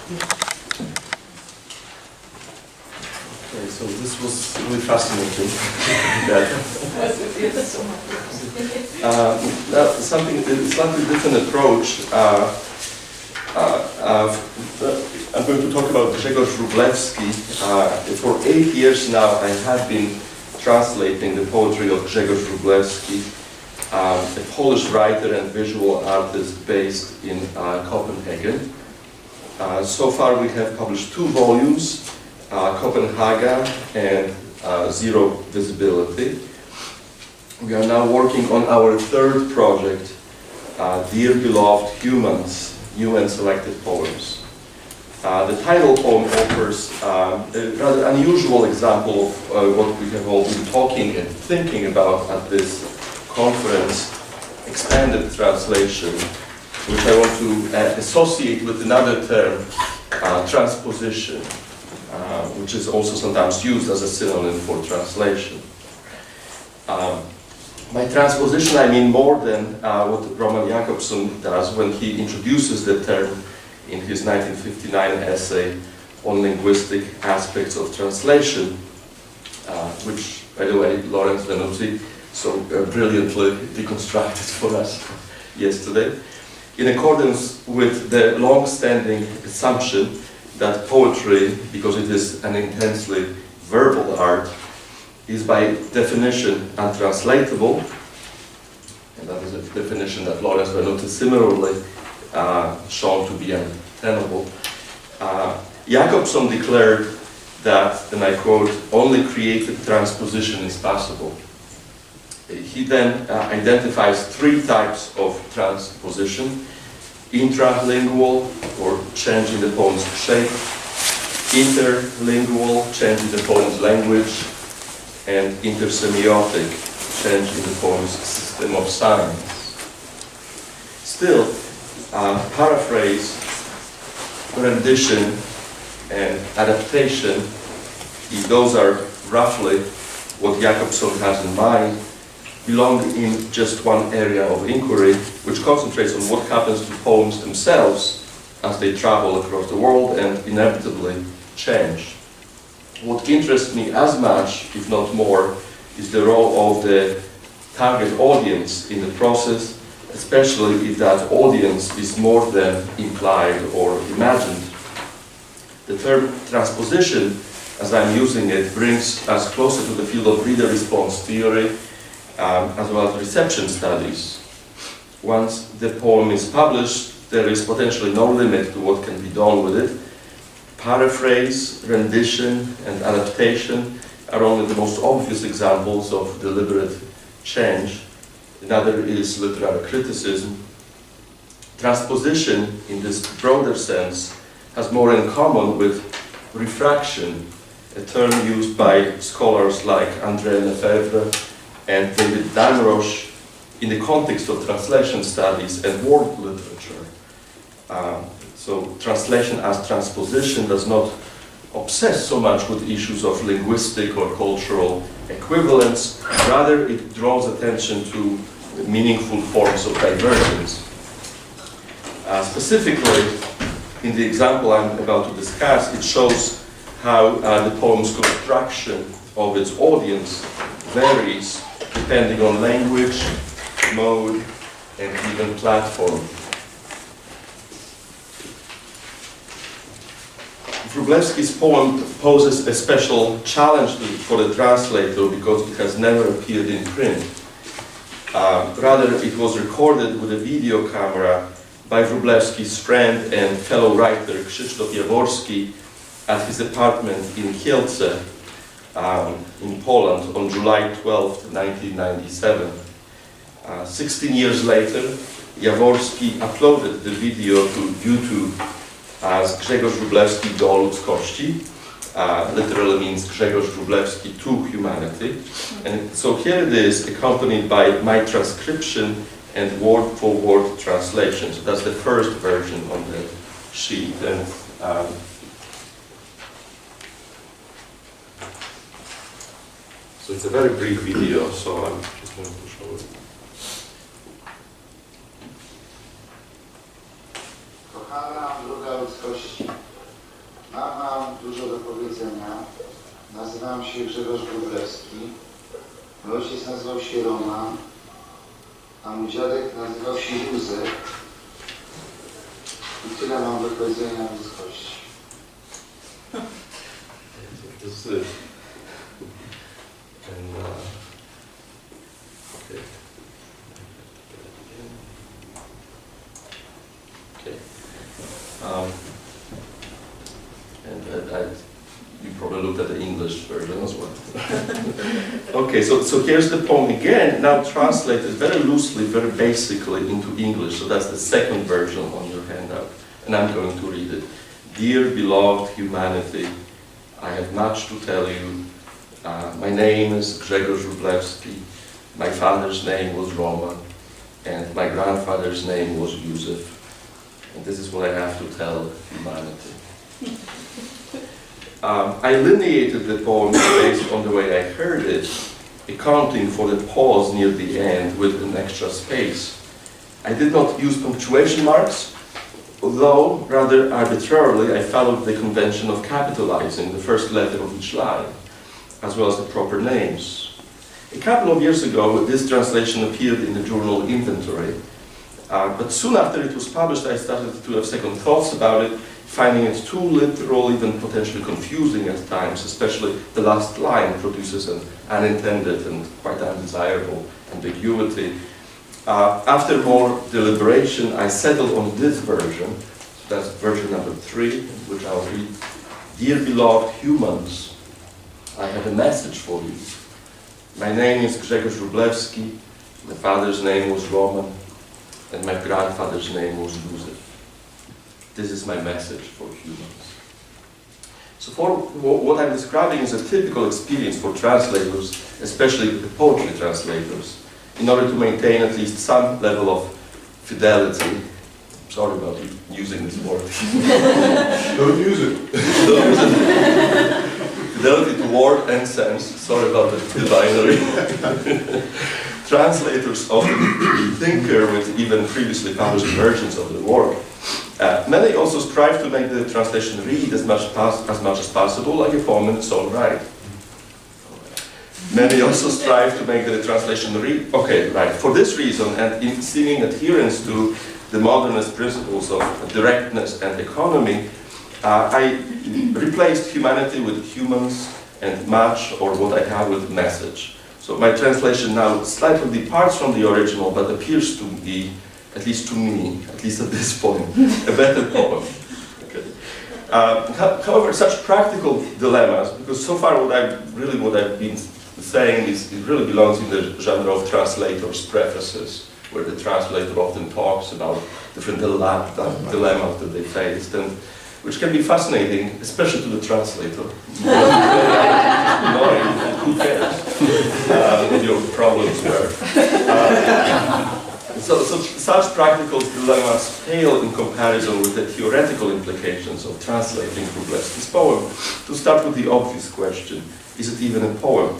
Okay, so this was really fascinating. Now, something a slightly different approach. I'm going to talk about Grzegorz Wroblewski. For 8 years now, I have been translating the poetry of Grzegorz Wroblewski, a Polish writer and visual artist based in Copenhagen. So far, we have published 2 volumes. Copenhagen and Zero Visibility. We are now working on our 3rd project, Dear Beloved Humans, New and Selected Poems. The title poem offers a rather unusual example of what we have all been talking and thinking about at this conference, expanded translation, which I want to associate with another term, transposition. Which is also sometimes used as a synonym for translation. By transposition, I mean more than what Roman Jakobson does when he introduces the term in his 1959 essay on linguistic aspects of translation, which, by the way, Lawrence Venuti so brilliantly deconstructed for us yesterday, in accordance with the long-standing assumption that poetry, because it is an intensely verbal art, is by definition untranslatable, and that is a definition that Lawrence Venuti similarly shown to be untenable. Jakobson declared that, and I quote, only creative transposition is possible. He then identifies 3 types of transposition: intralingual, or changing the poem's shape; interlingual, changing the poem's language; and intersemiotic, changing the poem's system of signs. Still, paraphrase, rendition, and adaptation, if those are roughly what Jakobson has in mind, belong in just one area of inquiry, which concentrates on what happens to poems themselves as they travel across the world and inevitably change. What interests me as much, if not more, is the role of the target audience in the process, especially if that audience is more than implied or imagined. The term transposition, as I'm using it, brings us closer to the field of reader response theory, as well as reception studies. Once the poem is published, there is potentially no limit to what can be done with it. Paraphrase, rendition, and adaptation are only the most obvious examples of deliberate change. Another is literary criticism. Transposition, in this broader sense, has more in common with refraction, a term used by scholars like André Lefebvre and David Damrosch in the context of translation studies and world literature. So translation as transposition does not obsess so much with issues of linguistic or cultural equivalence, rather it draws attention to meaningful forms of divergence. Specifically, in the example I'm about to discuss, it shows how the poem's construction of its audience varies depending on language, mode, and even platform. Wroblewski's poem poses a special challenge for the translator because it has never appeared in print. Rather, it was recorded with a video camera by Wroblewski's friend and fellow writer Krzysztof Jaworski at his apartment in Kielce, in Poland, on July 12, 1997. 16 years later, Jaworski uploaded the video to YouTube as Grzegorz Wroblewski do ludzkości, literally means Grzegorz Wroblewski to humanity. And so here it is, accompanied by my transcription and word-for-word translation. So that's the first version on the sheet. And so it's a very brief video, so I'm just going to show it. Kochana druga ludzkości, Nazywam się Grzegorz Wroblewski. Mój ojciec nazywał się Roman, a mój dziadek nazywał się Józef. I tyle mam do powiedzenia o ludzkości. You probably looked at the English version as well. Okay, so here's the poem again, now translated very loosely, very basically into English. So that's the second version on your handout. And I'm going to read it. Dear beloved humanity, I have much to tell you. My name is Grzegorz Wroblewski. My father's name was Roman, and my grandfather's name was Józef. And this is what I have to tell humanity. I lineated the poem based on the way I heard it, accounting for the pause near the end with an extra space. I did not use punctuation marks, although rather arbitrarily I followed the convention of capitalizing the first letter of each line, as well as the proper names. A couple of years ago, this translation appeared in the journal Inventory, but soon after it was published, I started to have second thoughts about it, finding it too literal, even potentially confusing at times, especially the last line produces an unintended and quite undesirable ambiguity. After more deliberation, I settled on this version, so that's version number 3, which I'll read. Dear beloved humans, I have a message for you. My name is Grzegorz Wroblewski, my father's name was Roman, and my grandfather's name was Józef. This is my message for humans. So for what I'm describing is a typical experience for translators, especially the poetry translators, in order to maintain at least some level of fidelity. Sorry about using this word. Don't use it. Don't use it. Fidelity to word and sense. Sorry about the binary. Translators often tinker with even previously published versions of the work. Many also strive to make the translation read as much as possible like a poem in its own right. Many also strive to make the translation read, for this reason and in seeming adherence to the modernist principles of directness and economy, I replaced humanity with humans and much, or what I have, with message. So my translation now slightly departs from the original, but appears to be, at least to me, at least at this point, a better poem. Okay. However, such practical dilemmas, because so far what I've been saying is, it really belongs in the genre of translators' prefaces, where the translator often talks about different dilemmas that they faced, and which can be fascinating, especially to the translator. Knowing who cares what your problems were. So such practical dilemmas pale in comparison with the theoretical implications of translating Wroblewski's poem. To start with the obvious question, is it even a poem?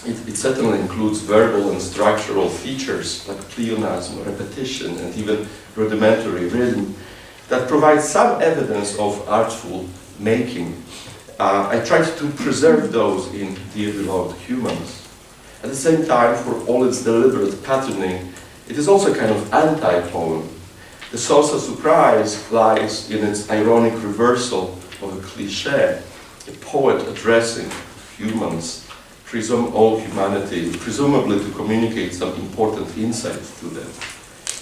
It certainly includes verbal and structural features like pleonasm, repetition, and even rudimentary rhythm that provide some evidence of artful making. I tried to preserve those in Dear Beloved Humans. At the same time, for all its deliberate patterning, it is also a kind of anti-poem. The source of surprise lies in its ironic reversal of a cliché, a poet addressing humans, all humanity, presumably to communicate some important insight to them.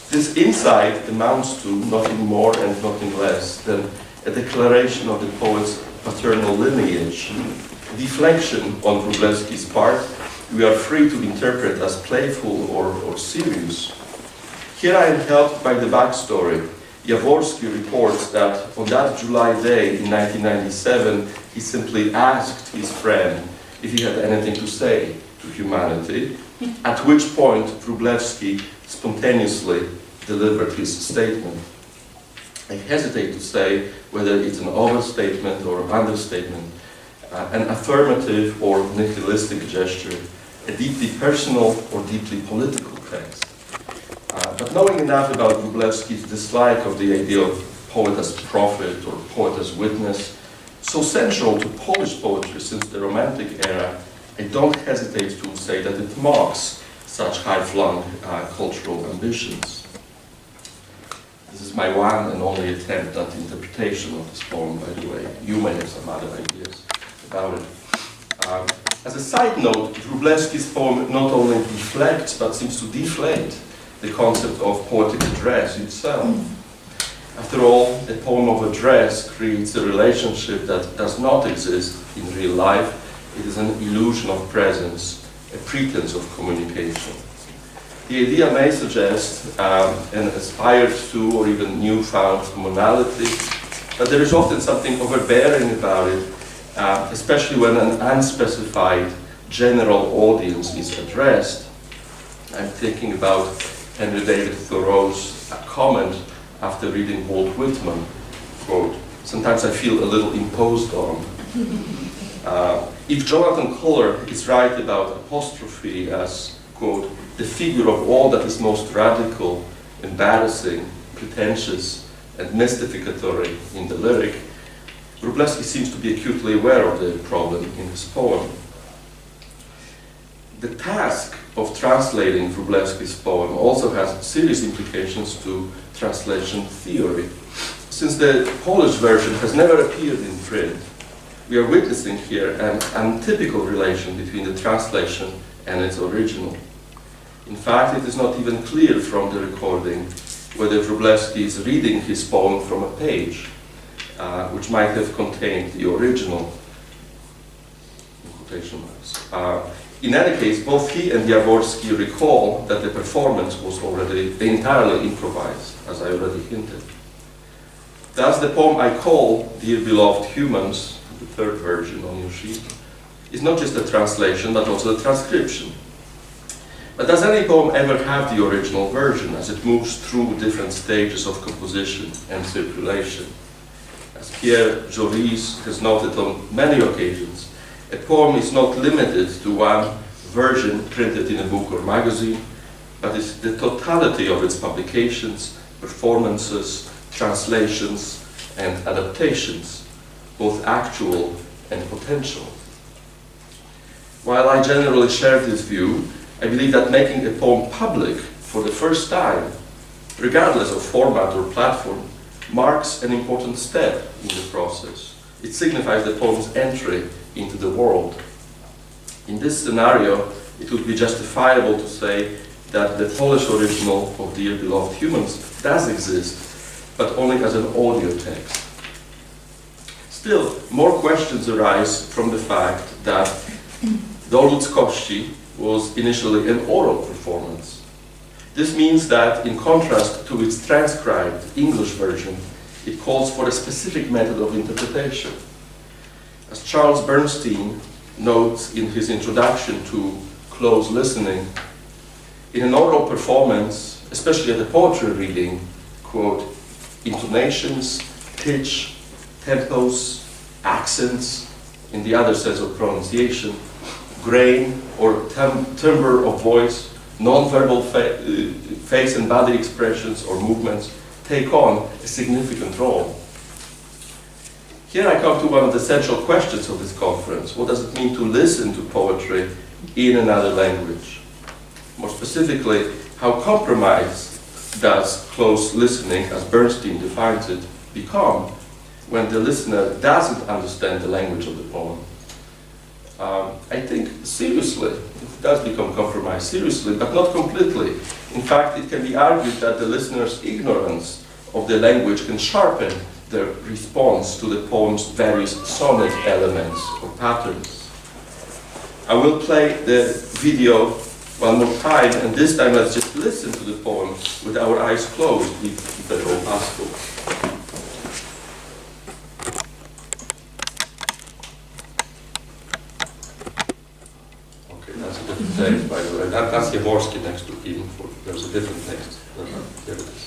This insight amounts to nothing more and nothing less than a declaration of the poet's paternal lineage, a deflection on Wroblewski's part we are free to interpret as playful or serious. Here I am helped by the backstory. Jaworski reports that on that July day in 1997, he simply asked his friend if he had anything to say to humanity, at which point Wroblewski spontaneously delivered his statement. I hesitate to say whether it's an overstatement or understatement, an affirmative or nihilistic gesture, a deeply personal or deeply political text. But knowing enough about Wroblewski's dislike of the idea of poet as prophet or poet as witness, so central to Polish poetry since the Romantic era, I don't hesitate to say that it marks such high-flung cultural ambitions. This is my one and only attempt at interpretation of this poem, by the way. You may have some other ideas about it. As a side note, Wroblewski's poem not only deflects, but seems to deflate the concept of poetic address itself. After all, a poem of address creates a relationship that does not exist in real life. It is an illusion of presence, a pretense of communication. The idea may suggest an aspired to or even newfound commonality, but there is often something overbearing about it, especially when an unspecified general audience is addressed. I'm thinking about Henry David Thoreau's comment after reading Walt Whitman, quote, "Sometimes I feel a little imposed on." If Jonathan Kohler is right about apostrophe as, quote, "the figure of all that is most radical, embarrassing, pretentious, and mystificatory in the lyric," Wroblewski seems to be acutely aware of the problem in his poem. The task of translating Wroblewski's poem also has serious implications to translation theory. Since the Polish version has never appeared in print, we are witnessing here an untypical relation between the translation and its original. In fact, it is not even clear from the recording whether Wroblewski is reading his poem from a page, which might have contained the original, in quotation marks. In any case, both he and Jaworski recall that the performance was already entirely improvised, as I already hinted. Thus, the poem I call Dear Beloved Humans, the third version on your sheet, is not just a translation, but also a transcription. But does any poem ever have the original version as it moves through different stages of composition and circulation? As Pierre Joris has noted on many occasions, a poem is not limited to one version printed in a book or magazine, but is the totality of its publications, performances, translations, and adaptations, both actual and potential. While I generally share this view, I believe that making a poem public for the first time, regardless of format or platform, marks an important step in the process. It signifies the poem's entry into the world. In this scenario, it would be justifiable to say that the Polish original of Dear Beloved Humans does exist, but only as an audio text. Still, more questions arise from the fact that Do ludzkości was initially an oral performance. This means that, in contrast to its transcribed English version, it calls for a specific method of interpretation. As Charles Bernstein notes in his introduction to Close Listening, in an oral performance, especially at a poetry reading, quote, intonations, pitch, tempos, accents, in the other sense of pronunciation, grain or timbre of voice, non-verbal face and body expressions or movements take on a significant role. Here I come to one of the central questions of this conference. What does it mean to listen to poetry in another language? More specifically, how compromised does close listening, as Bernstein defines it, become when the listener doesn't understand the language of the poem? I think seriously, it does become compromised seriously, but not completely. In fact, it can be argued that the listener's ignorance of the language can sharpen the response to the poem's various sonic elements or patterns. I will play the video one more time, and this time let's just listen to the poem with our eyes closed, if at all possible. Text, by the way. That's Jaworski next to him. There's a different text. Here it is.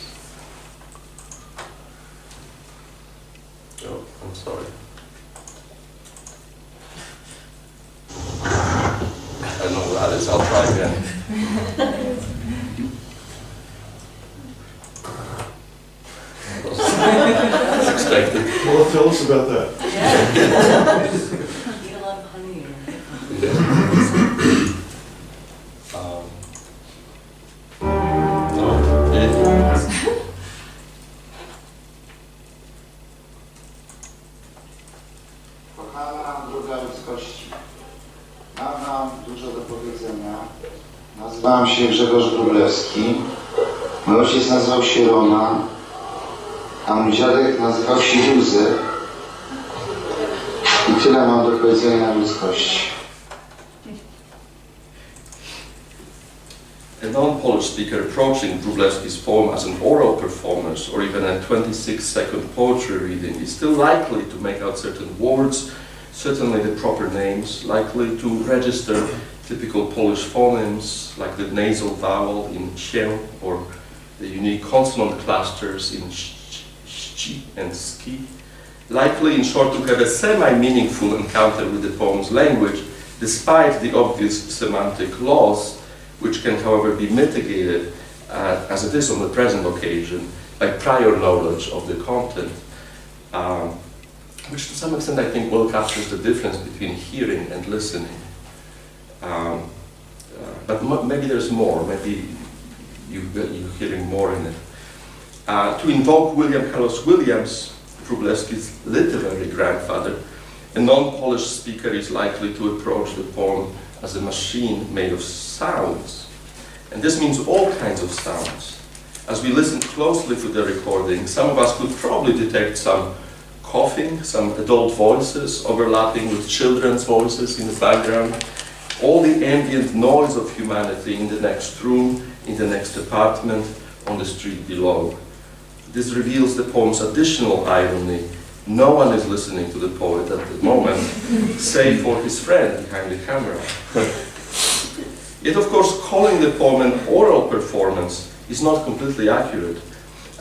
Oh, I'm sorry. I don't know what that is. I'll try again. That's expected. Well, tell us about that. Eat a lot of honey. Kochana druga ludzkości, mam nam dużo do powiedzenia. Nazywam się Grzegorz Wroblewski. Mój ojciec nazywał się Roman, a mój dziadek nazywał się Józef. I tyle mam do powiedzenia ludzkości. A non-Polish speaker approaching Wroblewski's poem as an oral performance or even a 26-second poetry reading is still likely to make out certain words, certainly the proper names, likely to register typical Polish phonemes like the nasal vowel in się or the unique consonant clusters in ści and ski, likely in short to have a semi-meaningful encounter with the poem's language despite the obvious semantic loss, which can however be mitigated as it is on the present occasion by prior knowledge of the content, which to some extent I think well captures the difference between hearing and listening. But maybe there's more, maybe you're hearing more in it. To invoke William Carlos Williams, Wroblewski's literary grandfather, a non-Polish speaker is likely to approach the poem as a machine made of sounds. And this means all kinds of sounds. As we listen closely to the recording, some of us could probably detect some coughing, some adult voices overlapping with children's voices in the background, all the ambient noise of humanity in the next room, in the next apartment, on the street below. This reveals the poem's additional irony. No one is listening to the poet at the moment, save for his friend behind the camera. Yet, of course, calling the poem an oral performance is not completely accurate.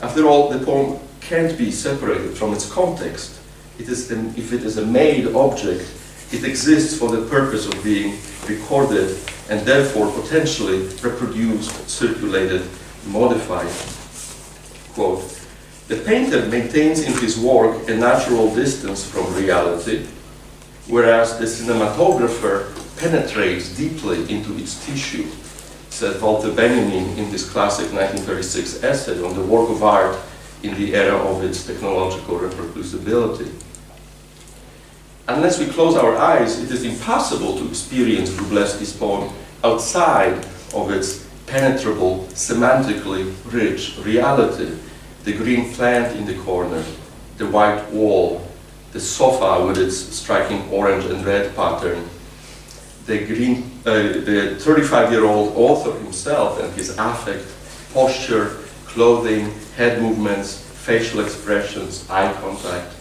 After all, the poem can't be separated from its context. If it is a made object, it exists for the purpose of being recorded and therefore potentially reproduced, circulated, modified. Quote, "The painter maintains in his work a natural distance from reality, whereas the cinematographer penetrates deeply into its tissue," said Walter Benjamin in this classic 1936 essay on the work of art in the era of its technological reproducibility. Unless we close our eyes, it is impossible to experience Wroblewski's poem outside of its penetrable, semantically rich reality. The green plant in the corner, the white wall, the sofa with its striking orange and red pattern, the 35-year-old author himself and his affect, posture, clothing, head movements, facial expressions, eye contact,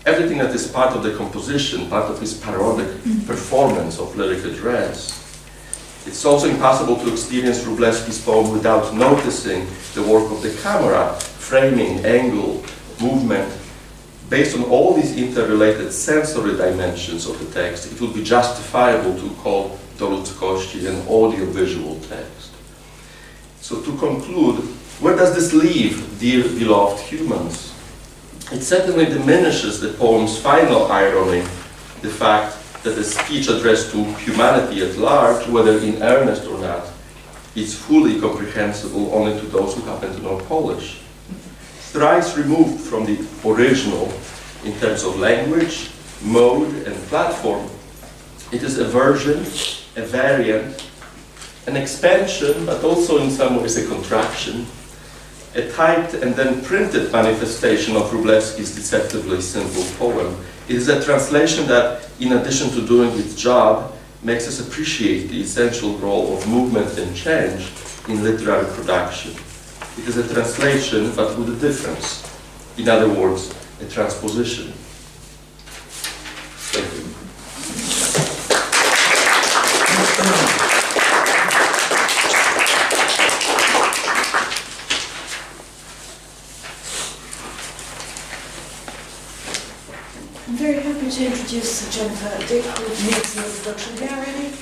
everything that is part of the composition, part of his parodic performance of lyric address. It's also impossible to experience Wroblewski's poem without noticing the work of the camera, framing, angle, movement. Based on all these interrelated sensory dimensions of the text, it would be justifiable to call Do ludzkości an audio-visual text. So to conclude, where does this leave, dear beloved humans? It certainly diminishes the poem's final irony, the fact that a speech addressed to humanity at large, whether in earnest or not, is fully comprehensible only to those who happen to know Polish. Thrice removed from the original in terms of language, mode, and platform, it is a version, a variant, an expansion, but also in some ways a contraction, a typed and then printed manifestation of Wroblewski's deceptively simple poem. It is a translation that, in addition to doing its job, makes us appreciate the essential role of movement and change in literary production. It is a translation, but with a difference. In other words, a transposition. Thank you. I'm very happy to introduce Jennifer Dick, who needs no introduction. Are you ready?